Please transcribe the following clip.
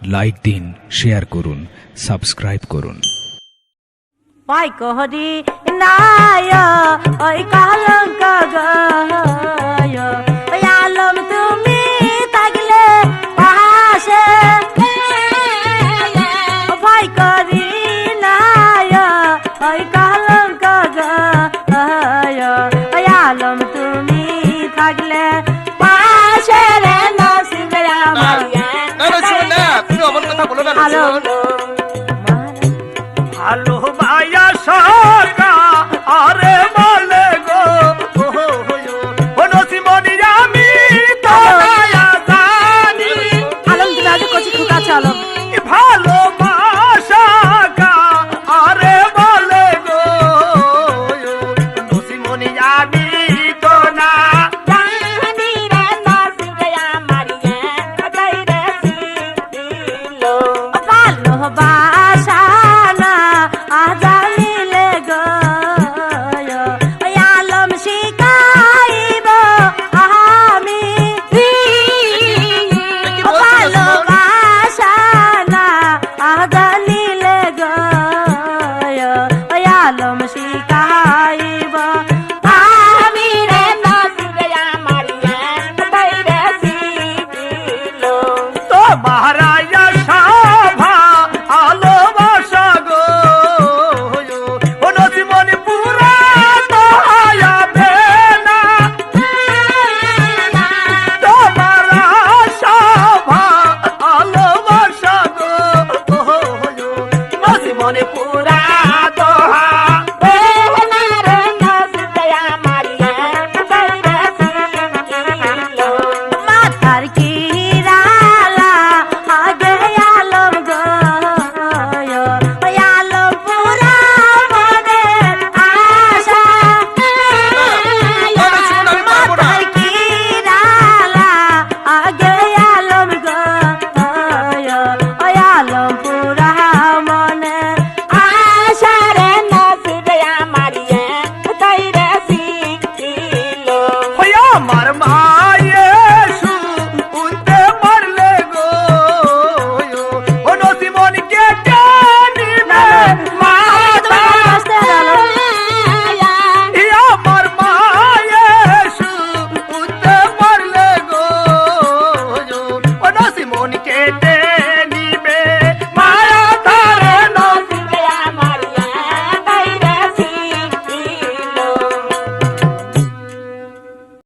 Like দিন, share করুন, subscribe করুন। পাই কহরি নায় ওই কলঙ্ক গায় ওই আলম তুমি থাকলে পাশে পাই করি নায় ওই কলঙ্ক গায় ওই আলম তুমি থাকলে পাশে রে নসিবে আমার তুমি আমার কথা বলো না। হ্যালো ভালো ভাইয়া সরকা আরে বলে গো ও নসিমনি আমি তো না জানি আলম তুমি আজ কচি খুকা আছো আলম